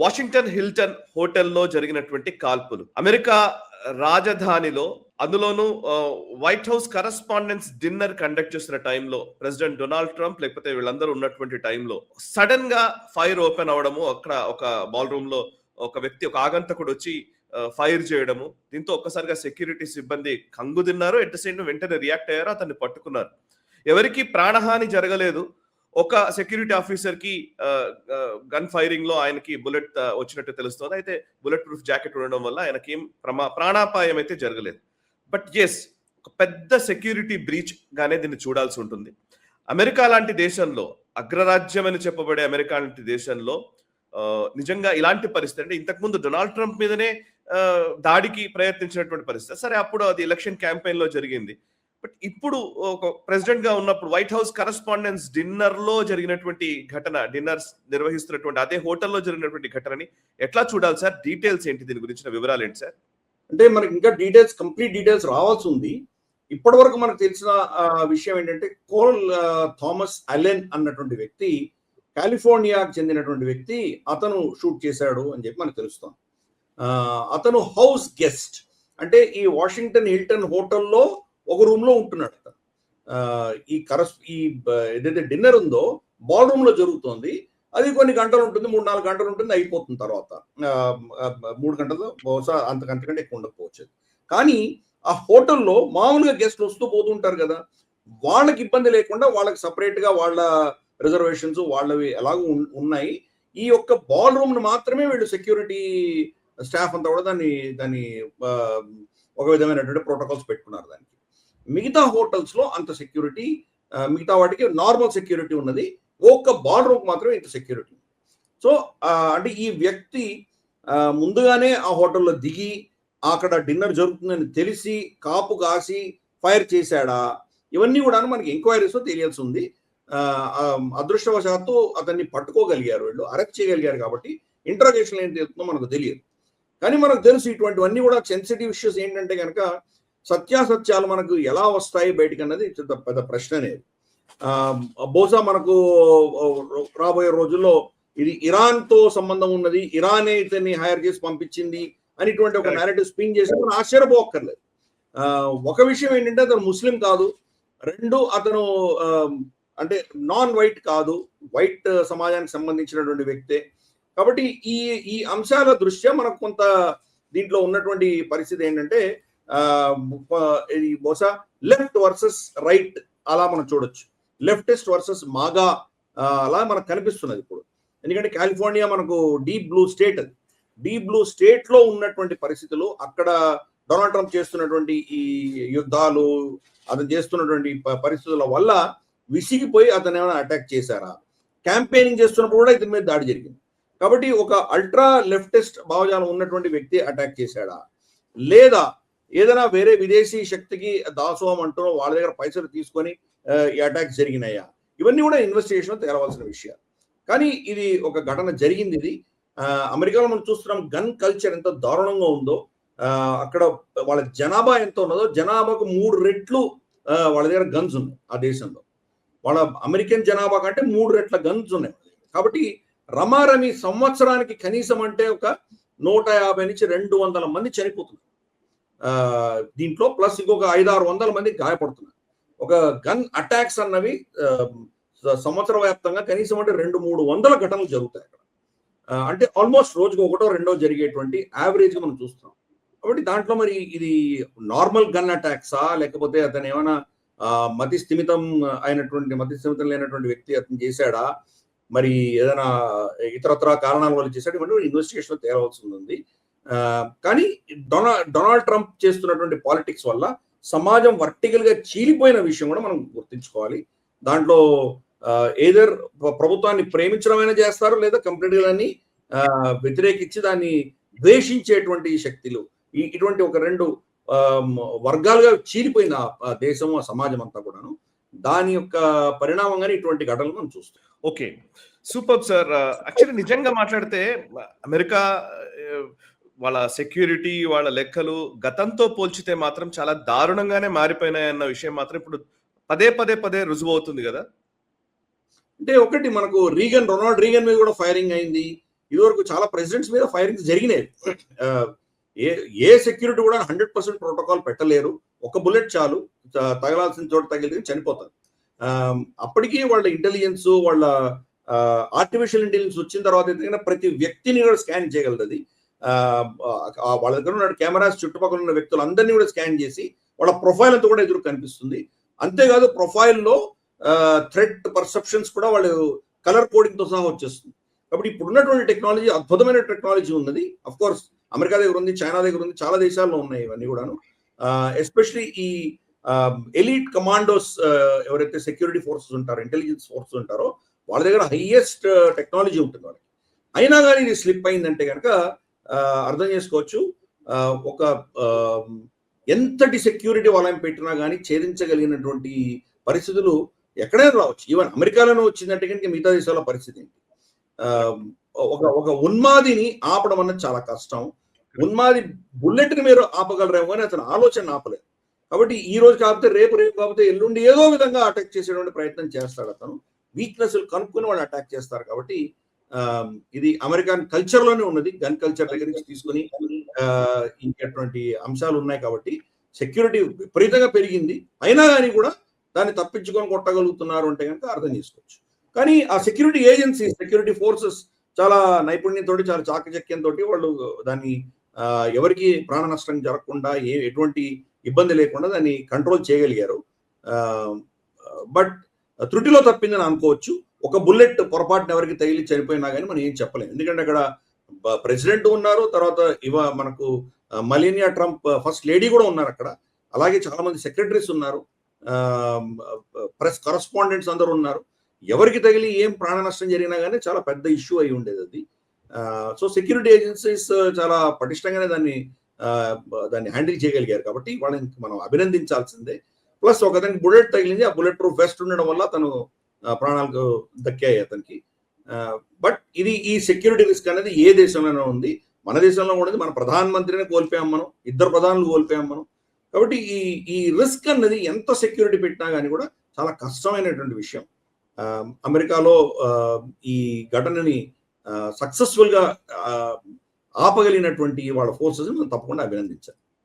Washington Hilton హోటల్లో జరిగినటువంటి కాల్పులు. అమెరికా రాజధానిలో అందులోనూ white house correspondence dinner conduct చేస్తున్న టైంలో ప్రెసిడెంట్ డొనాల్డ్ ట్రంప్ లేకపోతే వీళ్ళందరూ ఉన్నటువంటి టైంలో సడన్ గా ఫైర్ ఓపెన్ అవడము, అక్కడ ఒక బాల్ రూమ్ లో ఒక వ్యక్తి, ఒక ఆగంతకుడు వచ్చి ఫైర్ చేయడము. దీంతో ఒక్కసారిగా సెక్యూరిటీ సిబ్బంది కంగు తిన్నారు. ఎట్ ద సేమ్ వెంటనే రియాక్ట్ అయ్యారు, అతన్ని పట్టుకున్నారు. ఎవరికి ప్రాణహాని జరగలేదు. ఒక సెక్యూరిటీ ఆఫీసర్ కి గన్ ఫైరింగ్ లో ఆయనకి బుల్లెట్ వచ్చినట్టు తెలుస్తుంది. అయితే బుల్లెట్ ప్రూఫ్ జాకెట్ ఉండడం వల్ల ఆయనకి ఏం ప్రాణాపాయం అయితే జరగలేదు. బట్ ఎస్, ఒక పెద్ద సెక్యూరిటీ బ్రీచ్ గానే దీన్ని చూడాల్సి ఉంటుంది. అమెరికా లాంటి దేశంలో, అగ్రరాజ్యం అని చెప్పబడే అమెరికా లాంటి దేశంలో నిజంగా ఇలాంటి పరిస్థితి, అంటే ఇంతకుముందు డొనాల్డ్ ట్రంప్ మీదనే దాడికి ప్రయత్నించినటువంటి పరిస్థితి. సరే, అప్పుడు అది ఎలక్షన్ క్యాంపెయిన్ లో జరిగింది. బట్ ఇప్పుడు ఒక ప్రెసిడెంట్ గా ఉన్నప్పుడు వైట్ హౌస్ కరస్పాండెన్స్ డిన్నర్ లో జరిగినటువంటి ఘటన, డిన్నర్స్ నిర్వహిస్తున్నటువంటి అదే హోటల్లో జరిగినటువంటి ఘటనని ఎట్లా చూడాలి సార్? డీటెయిల్స్ ఏంటి, దీని గురించిన వివరాలు ఏంటి సార్? అంటే మనకి ఇంకా కంప్లీట్ డీటెయిల్స్ రావాల్సి ఉంది. ఇప్పటి వరకు మనకు తెలిసిన విషయం ఏంటంటే, కోల్ థామస్ అలెన్ అన్నటువంటి వ్యక్తి, కాలిఫోర్నియాకు చెందినటువంటి వ్యక్తి, అతను షూట్ చేశాడు అని చెప్పి మనకు తెలుస్తాం. అతను హౌస్ గెస్ట్, అంటే ఈ వాషింగ్టన్ హిల్టన్ హోటల్లో ఒక రూమ్ లో ఉంటున్నాడు. ఈ ఏదైతే డిన్నర్ ఉందో బాల్ రూమ్ లో జరుగుతోంది. అది కొన్ని గంటలు ఉంటుంది, 3-4 గంటలు ఉంటుంది, అయిపోతుంది. తర్వాత 3 గంటలు, బహుశా అంతకంటే ఎక్కువ ఉండకపోవచ్చు. కానీ ఆ హోటల్లో మామూలుగా గెస్ట్లు వస్తూ పోతుంటారు కదా, వాళ్ళకి ఇబ్బంది లేకుండా వాళ్ళకి సపరేట్ గా వాళ్ళ రిజర్వేషన్స్ వాళ్ళవి ఎలాగో ఉన్నాయి. ఈ యొక్క బాల్ రూమ్ ను మాత్రమే వీళ్ళు సెక్యూరిటీ స్టాఫ్ అంతా కూడా దాన్ని ఒక విధమైనటువంటి ప్రోటోకాల్స్ పెట్టుకున్నారు. దానికి మిగతా హోటల్స్ లో అంత సెక్యూరిటీ, మిగతా వాటికి నార్మల్ సెక్యూరిటీ ఉన్నది. ఒక్క బాల్ రూమ్ మాత్రమే ఇంత సెక్యూరిటీ. సో అంటే ఈ వ్యక్తి ముందుగానే ఆ హోటల్లో దిగి అక్కడ డిన్నర్ జరుగుతుందని తెలిసి కాపు కాసి ఫైర్ చేశాడా, ఇవన్నీ కూడా మనకి ఎంక్వైరీస్ లో తెలియాల్సి ఉంది. అదృష్టవశాత్తు అతన్ని పట్టుకోగలిగారు, వీళ్ళు అరెస్ట్ చేయగలిగారు. కాబట్టి ఇంటరాగేషన్ ఏం తెలుస్తుందో మనకు తెలియదు. కానీ మనకు తెలుసు ఇటువంటివన్నీ కూడా సెన్సిటివ్ ఇష్యూస్. ఏంటంటే కనుక సత్యాసత్యాలు మనకు ఎలా వస్తాయి బయటికి అన్నది పెద్ద ప్రశ్న అనేది. బహుశా మనకు రాబోయే రోజుల్లో ఇది ఇరాన్ తో సంబంధం ఉన్నది, ఇరానే ఇతన్ని హైర్ చేసి పంపించింది అనేటువంటి ఒక నేరేటివ్ స్పిన్ చేసి మనం ఆశ్చర్యపోక్కర్లేదు. ఒక విషయం ఏంటంటే, అతను ముస్లిం కాదు. 2, అతను అంటే నాన్ వైట్ కాదు, వైట్ సమాజానికి సంబంధించినటువంటి వ్యక్తే. కాబట్టి ఈ అంశాల దృష్ట్యా మనకు కొంత దీంట్లో ఉన్నటువంటి పరిస్థితి ఏంటంటే, ఇది బహుశా లెఫ్ట్ వర్సెస్ రైట్ అలా మనం చూడొచ్చు. లెఫ్టిస్ట్ వర్సెస్ మాగా అలా మనకు కనిపిస్తున్నది ఇప్పుడు. ఎందుకంటే కాలిఫోర్నియా మనకు డీప్ బ్లూ స్టేట్. అది డీప్ బ్లూ స్టేట్ లో ఉన్నటువంటి పరిస్థితులు, అక్కడ డొనాల్డ్ ట్రంప్ చేస్తున్నటువంటి ఈ యుద్ధాలు, అతను చేస్తున్నటువంటి పరిస్థితుల వల్ల విసిగిపోయి అతను ఏమైనా అటాక్ చేశారా, క్యాంపెయినింగ్ చేస్తున్నప్పుడు కూడా ఇతని మీద దాడి జరిగింది. కాబట్టి ఒక అల్ట్రా లెఫ్టిస్ట్ భావజాలం ఉన్నటువంటి వ్యక్తి అటాక్ చేశాడా, లేదా ఏదైనా వేరే విదేశీ శక్తికి దాసోహం అంటూ వాళ్ళ దగ్గర పైసలు తీసుకొని ఈ అటాక్స్ జరిగినాయా, ఇవన్నీ కూడా ఇన్వెస్టిగేషన్ తెలవాల్సిన విషయాలు. కానీ ఇది ఒక ఘటన జరిగింది. ఇది అమెరికాలో మనం చూస్తున్నాం గన్ కల్చర్ ఎంత దారుణంగా ఉందో. అక్కడ వాళ్ళ జనాభా ఎంత ఉన్నదో, జనాభాకు 3 రెట్లు వాళ్ళ దగ్గర గన్స్ ఉన్నాయి. ఆ దేశంలో వాళ్ళ అమెరికన్ జనాభా కంటే 3 రెట్ల గన్స్ ఉన్నాయి. కాబట్టి రమారమి సంవత్సరానికి కనీసం అంటే ఒక 150 నుంచి 200 మంది చనిపోతున్నారు దీంట్లో. ప్లస్ ఇంకొక 500-600 మంది గాయపడుతున్నారు. ఒక గన్ అటాక్స్ అన్నవి సంవత్సర వ్యాప్తంగా కనీసం అంటే 200-300 ఘటనలు జరుగుతాయి అక్కడ. అంటే ఆల్మోస్ట్ రోజుకు 1-2 జరిగేటువంటి యావరేజ్ గా మనం చూస్తున్నాం. కాబట్టి దాంట్లో మరి ఇది నార్మల్ గన్ అటాక్సా, లేకపోతే అతను ఏమైనా మతి స్థిమితం లేనటువంటి వ్యక్తి అతను చేశాడా, మరి ఏదైనా ఇతరత్ర కారణాల వల్ల చేశాడు, ఇవన్నీ ఇన్వెస్టిగేషన్ తేలవలసి ఉంది. కానీ డొనాల్డ్ ట్రంప్ చేస్తున్నటువంటి పాలిటిక్స్ వల్ల సమాజం వర్టికల్ గా చీలిపోయిన విషయం కూడా మనం గుర్తించుకోవాలి. దాంట్లో ఏదర్ ప్రభుత్వాన్ని ప్రేమించడమైనా చేస్తారు, లేదా కంప్లీట్ గా దాన్ని వ్యతిరేకించి దాన్ని ద్వేషించేటువంటి శక్తులు, ఇటువంటి ఒక 2 వర్గాలుగా చీలిపోయిన దేశం, ఆ సమాజం అంతా కూడాను. దాని యొక్క పరిణామంగానే ఇటువంటి ఘటనలు మనం చూస్తాం. Okay, super sir. యాక్చువల్లీ నిజంగా మాట్లాడితే అమెరికా వాళ్ళ సెక్యూరిటీ, వాళ్ళ లెక్కలు గతంతో పోల్చితే మాత్రం చాలా దారుణంగానే మారిపోయినాయన్న విషయం మాత్రం ఇప్పుడు పదే రుజువు అవుతుంది కదా. అంటే ఒకటి మనకు రొనాల్డ్ రీగన్ మీద కూడా ఫైరింగ్ అయింది. ఇదివరకు చాలా ప్రెసిడెంట్స్ మీద ఫైరింగ్స్ జరిగినాయి. ఏ సెక్యూరిటీ కూడా 100% ప్రోటోకాల్ పెట్టలేరు. ఒక బుల్లెట్ చాలు, తగలాల్సిన చోట తగిలితే చనిపోతారు. అప్పటికీ వాళ్ళ ఇంటెలిజెన్స్, వాళ్ళ ఆర్టిఫిషియల్ ఇంటెలిజెన్స్ వచ్చిన తర్వాత అయితే ప్రతి వ్యక్తిని కూడా స్కాన్ చేయగలదు అది. వాళ్ళ దగ్గర ఉన్న కెమెరాస్ చుట్టుపక్కల ఉన్న వ్యక్తులందరినీ కూడా స్కాన్ చేసి వాళ్ళ ప్రొఫైల్ అంతా కూడా ఎదురు కనిపిస్తుంది. అంతేకాదు ప్రొఫైల్లో థ్రెట్ పర్సెప్షన్స్ కూడా వాళ్ళు కలర్ కోడింగ్ తో సహా వచ్చేస్తుంది. కాబట్టి ఇప్పుడున్నటువంటి టెక్నాలజీ అద్భుతమైన టెక్నాలజీ ఉన్నది. అఫ్ కోర్స్ అమెరికా దగ్గర ఉంది, చైనా దగ్గర ఉంది, చాలా దేశాల్లో ఉన్నాయి ఇవన్నీ కూడాను. ఎస్పెషలీ ఈ ఎలీట్ కమాండోస్ ఎవరైతే సెక్యూరిటీ ఫోర్సెస్ ఉంటారో, ఇంటెలిజెన్స్ ఫోర్సెస్ ఉంటారో వాళ్ళ దగ్గర హైయెస్ట్ టెక్నాలజీ ఉంటుంది వాళ్ళకి. అయినా కానీ ఇది స్లిప్ అయిందంటే కనుక అర్థం చేసుకోవచ్చు ఒక ఎంతటి సెక్యూరిటీ వాళ్ళని పెట్టినా కానీ ఛేదించగలిగినటువంటి పరిస్థితులు ఎక్కడైనా రావచ్చు. ఈవెన్ అమెరికాలోనే వచ్చిందంటే కనుక మిగతా దేశాల పరిస్థితి ఏంటి? ఒక ఉన్మాదిని ఆపడం అన్నది చాలా కష్టం. ఉన్మాది బుల్లెట్ ని మీరు ఆపగలరేమో కానీ అతను ఆలోచన ఆపలేదు. కాబట్టి ఈ రోజు కాకపోతే రేపు కాకపోతే ఎల్లుండి ఏదో విధంగా అటాక్ చేసేటువంటి ప్రయత్నం చేస్తాడు అతను. వీక్నెస్ కనుక్కుని వాళ్ళు అటాక్ చేస్తారు. కాబట్టి ఇది అమెరికన్ కల్చర్ లోనే ఉన్నది. గన్ కల్చర్ దగ్గర నుంచి తీసుకుని ఇంకెటువంటి అంశాలు ఉన్నాయి. కాబట్టి సెక్యూరిటీ విపరీతంగా పెరిగింది. అయినా కానీ కూడా దాన్ని తప్పించుకొని కొట్టగలుగుతున్నారు అంటే కనుక అర్థం చేసుకోవచ్చు. కానీ ఆ సెక్యూరిటీ ఏజెన్సీ, సెక్యూరిటీ ఫోర్సెస్ చాలా నైపుణ్యంతో, చాలా చాకచక్యంతో వాళ్ళు దాన్ని ఎవరికి ప్రాణ నష్టం జరగకుండా, ఎటువంటి ఇబ్బంది లేకుండా దాన్ని కంట్రోల్ చేయగలిగారు. బట్ త్రుటిలో తప్పిందని అనుకోవచ్చు. ఒక బుల్లెట్ పొరపాటున ఎవరికి తగిలి చనిపోయినా కానీ మనం ఏం చెప్పలేము. ఎందుకంటే అక్కడ ప్రెసిడెంట్ ఉన్నారు, తర్వాత మనకు మెలానియా ట్రంప్ ఫస్ట్ లేడీ కూడా ఉన్నారు అక్కడ. అలాగే చాలా మంది సెక్రటరీస్ ఉన్నారు, ప్రెస్ కరస్పాండెంట్స్ అందరూ ఉన్నారు. ఎవరికి తగిలి ఏం ప్రాణ నష్టం జరిగినా కానీ చాలా పెద్ద ఇష్యూ అయి ఉండేది అది. సో సెక్యూరిటీ ఏజెన్సీస్ చాలా పటిష్టంగానే దాన్ని హ్యాండిల్ చేయగలిగారు. కాబట్టి వాళ్ళని మనం అభినందించాల్సిందే. ప్లస్ ఒకదానికి బుల్లెట్ తగిలింది, ఆ బుల్లెట్ ప్రూఫ్ వెస్ట్ ఉండడం వల్ల తను ప్రాణాలకు దక్కాయి అతనికి. బట్ ఇది ఈ సెక్యూరిటీ రిస్క్ అనేది ఏ దేశంలోనే ఉంది, మన దేశంలో కూడా ఉంది. మన ప్రధానమంత్రిని కోల్పోయాం మనం, 2 ప్రధానులు కోల్పోయాం మనం. కాబట్టి ఈ రిస్క్ అన్నది ఎంత సెక్యూరిటీ పెట్టినా కానీ కూడా చాలా కష్టమైనటువంటి విషయం. అమెరికాలో ఈ ఘటనని సక్సెస్ఫుల్ గా ఆపగలిగినటువంటి వాళ్ళ ఫోర్సెస్ మనం తప్పకుండా అభినందించాలి.